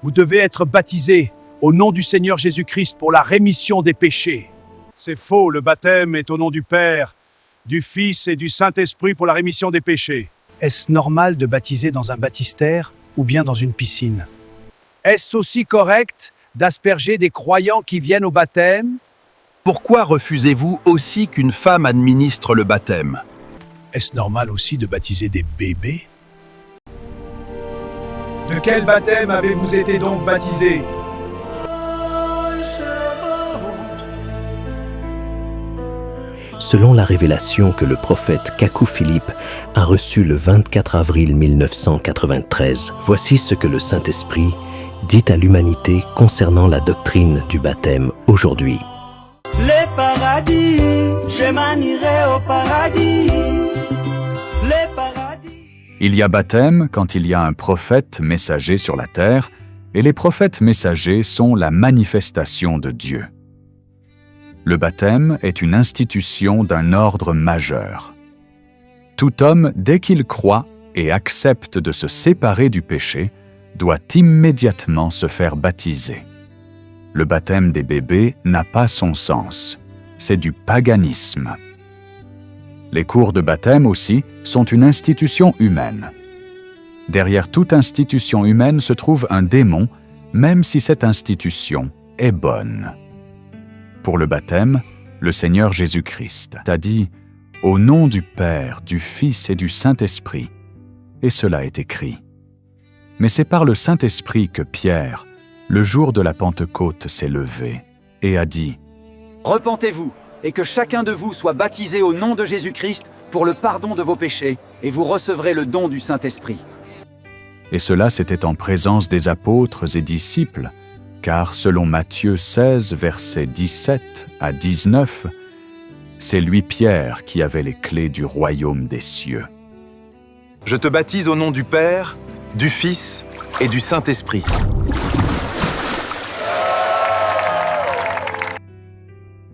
Vous devez être baptisé au nom du Seigneur Jésus-Christ pour la rémission des péchés. C'est faux, le baptême est au nom du Père, du Fils et du Saint-Esprit pour la rémission des péchés. Est-ce normal de baptiser dans un baptistère ou bien dans une piscine? Est-ce aussi correct d'asperger des croyants qui viennent au baptême? Pourquoi refusez-vous aussi qu'une femme administre le baptême? Est-ce normal aussi de baptiser des bébés? De quel baptême avez-vous été donc baptisé? Selon la révélation que le prophète Kakou Philippe a reçue le 24 avril 1993, voici ce que le Saint-Esprit dit à l'humanité concernant la doctrine du baptême aujourd'hui. Les paradis, je m'en irai au paradis. Les paradis. Il y a baptême quand il y a un prophète messager sur la terre, et les prophètes messagers sont la manifestation de Dieu. Le baptême est une institution d'un ordre majeur. Tout homme, dès qu'il croit et accepte de se séparer du péché, doit immédiatement se faire baptiser. Le baptême des bébés n'a pas son sens. C'est du paganisme. Les cours de baptême aussi sont une institution humaine. Derrière toute institution humaine se trouve un démon, même si cette institution est bonne. Pour le baptême, le Seigneur Jésus-Christ a dit « Au nom du Père, du Fils et du Saint-Esprit », et cela est écrit. Mais c'est par le Saint-Esprit que Pierre, le jour de la Pentecôte, s'est levé et a dit « Repentez-vous, et que chacun de vous soit baptisé au nom de Jésus-Christ pour le pardon de vos péchés, et vous recevrez le don du Saint-Esprit. » Et cela c'était en présence des apôtres et disciples, car selon Matthieu 16, versets 17 à 19, c'est lui Pierre qui avait les clés du royaume des cieux. Je te baptise au nom du Père, du Fils et du Saint-Esprit.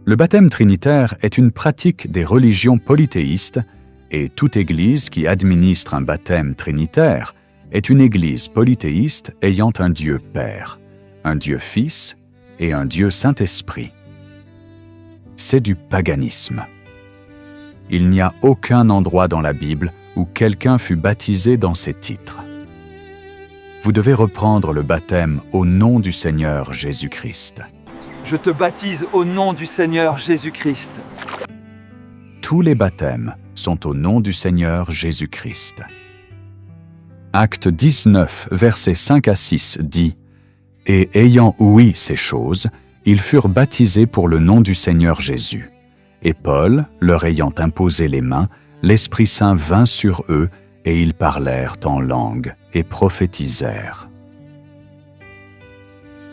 Le baptême trinitaire est une pratique des religions polythéistes et toute église qui administre un baptême trinitaire est une église polythéiste ayant un Dieu Père, un Dieu Fils et un Dieu Saint-Esprit. C'est du paganisme. Il n'y a aucun endroit dans la Bible où quelqu'un fut baptisé dans ces titres. Vous devez reprendre le baptême au nom du Seigneur Jésus-Christ. Je te baptise au nom du Seigneur Jésus-Christ. Tous les baptêmes sont au nom du Seigneur Jésus-Christ. Acte 19, versets 5 à 6 dit « Et ayant ouï ces choses, ils furent baptisés pour le nom du Seigneur Jésus. Et Paul, leur ayant imposé les mains, l'Esprit Saint vint sur eux, et ils parlèrent en langue et prophétisèrent. »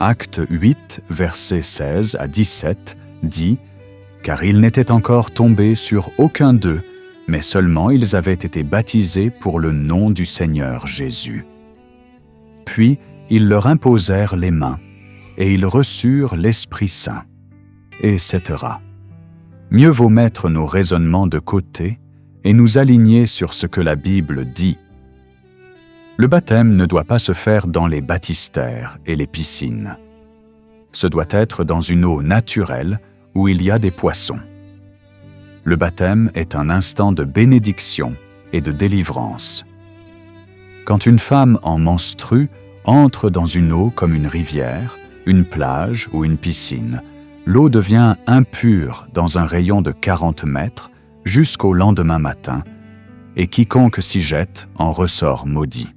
Acte 8, versets 16 à 17 dit « Car ils n'étaient encore tombés sur aucun d'eux, mais seulement ils avaient été baptisés pour le nom du Seigneur Jésus. Puis ils leur imposèrent les mains, et ils reçurent l'Esprit Saint. Etc. Mieux vaut mettre nos raisonnements de côté et nous aligner sur ce que la Bible dit. Le baptême ne doit pas se faire dans les baptistères et les piscines. Ce doit être dans une eau naturelle où il y a des poissons. Le baptême est un instant de bénédiction et de délivrance. Quand une femme en menstrue entre dans une eau comme une rivière, une plage ou une piscine, l'eau devient impure dans un rayon de 40 mètres jusqu'au lendemain matin, et quiconque s'y jette en ressort maudit.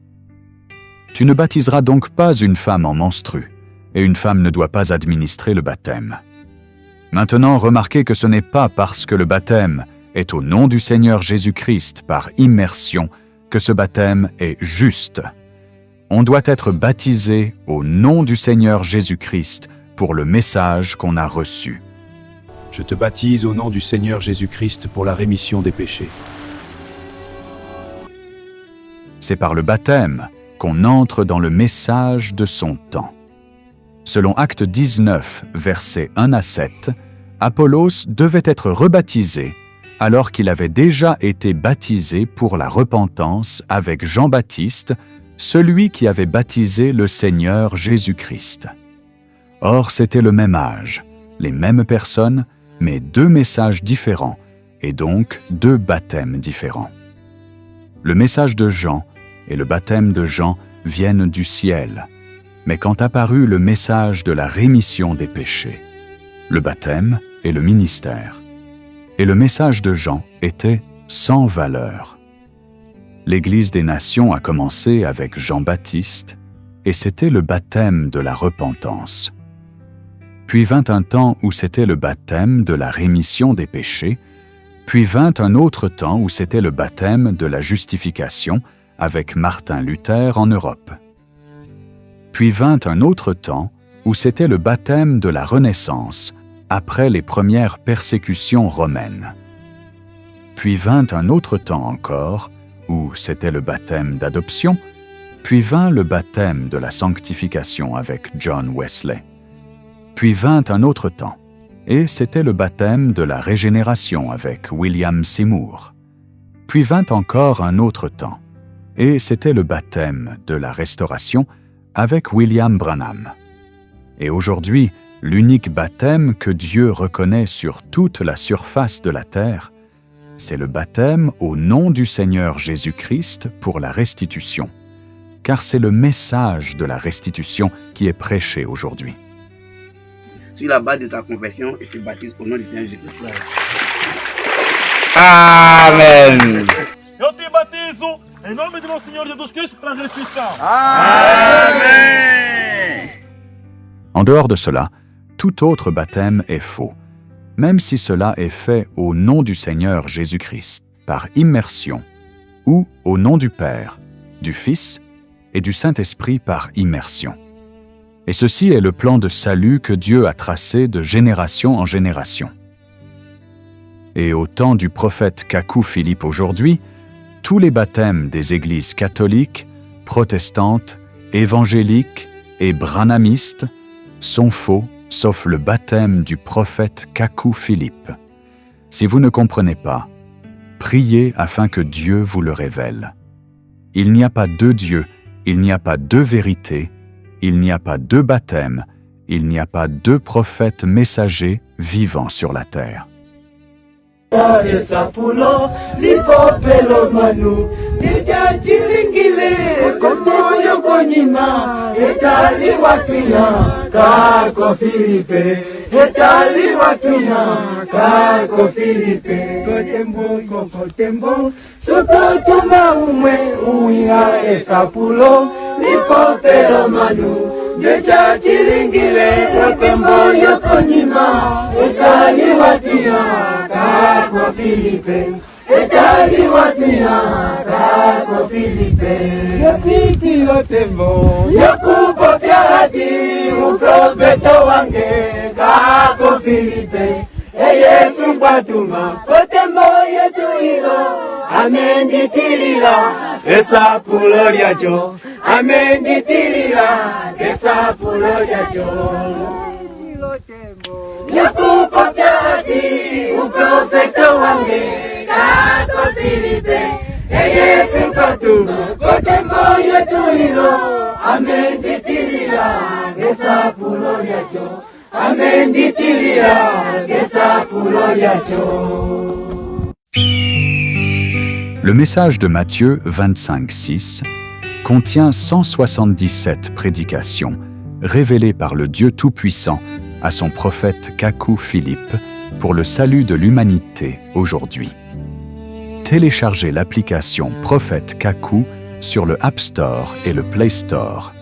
Tu ne baptiseras donc pas une femme en menstrue, et une femme ne doit pas administrer le baptême. Maintenant, remarquez que ce n'est pas parce que le baptême est au nom du Seigneur Jésus-Christ par immersion que ce baptême est juste. On doit être baptisé au nom du Seigneur Jésus-Christ pour le message qu'on a reçu. Je te baptise au nom du Seigneur Jésus-Christ pour la rémission des péchés. C'est par le baptême qu'on entre dans le message de son temps. Selon Acte 19, versets 1 à 7, Apollos devait être rebaptisé alors qu'il avait déjà été baptisé pour la repentance avec Jean-Baptiste celui qui avait baptisé le Seigneur Jésus-Christ. Or, c'était le même âge, les mêmes personnes, mais deux messages différents, et donc deux baptêmes différents. Le message de Jean et le baptême de Jean viennent du ciel, mais quand apparut le message de la rémission des péchés, le baptême et le ministère, et le message de Jean était sans valeur. L'Église des Nations a commencé avec Jean-Baptiste, et c'était le baptême de la repentance. Puis vint un temps où c'était le baptême de la rémission des péchés, puis vint un autre temps où c'était le baptême de la justification avec Martin Luther en Europe. Puis vint un autre temps où c'était le baptême de la Renaissance après les premières persécutions romaines. Puis vint un autre temps encore où c'était le baptême d'adoption, puis vint le baptême de la sanctification avec John Wesley. Puis vint un autre temps, et c'était le baptême de la régénération avec William Seymour. Puis vint encore un autre temps, et c'était le baptême de la restauration avec William Branham. Et aujourd'hui, l'unique baptême que Dieu reconnaît sur toute la surface de la terre, c'est le baptême au nom du Seigneur Jésus-Christ pour la restitution, car c'est le message de la restitution qui est prêché aujourd'hui. Sur la base de ta confession, je te baptise au nom du Seigneur Jésus-Christ. Amen. Eu te batizo em nome do nosso Senhor Jesus Cristo para a restituição. Amen. En dehors de cela, tout autre baptême est faux, même si cela est fait au nom du Seigneur Jésus-Christ, par immersion, ou au nom du Père, du Fils et du Saint-Esprit par immersion. Et ceci est le plan de salut que Dieu a tracé de génération en génération. Et au temps du prophète Kakou Philippe aujourd'hui, tous les baptêmes des églises catholiques, protestantes, évangéliques et branhamistes sont faux, sauf le baptême du prophète Kakou Philippe. Si vous ne comprenez pas, priez afin que Dieu vous le révèle. Il n'y a pas deux dieux, il n'y a pas deux vérités, il n'y a pas deux baptêmes, il n'y a pas deux prophètes messagers vivants sur la terre. Le message de Matthieu 25:6 contient 177 prédications révélées par le Dieu Tout-Puissant à son prophète Kakou Philippe pour le salut de l'humanité aujourd'hui. Téléchargez l'application Prophète Kakou sur le App Store et le Play Store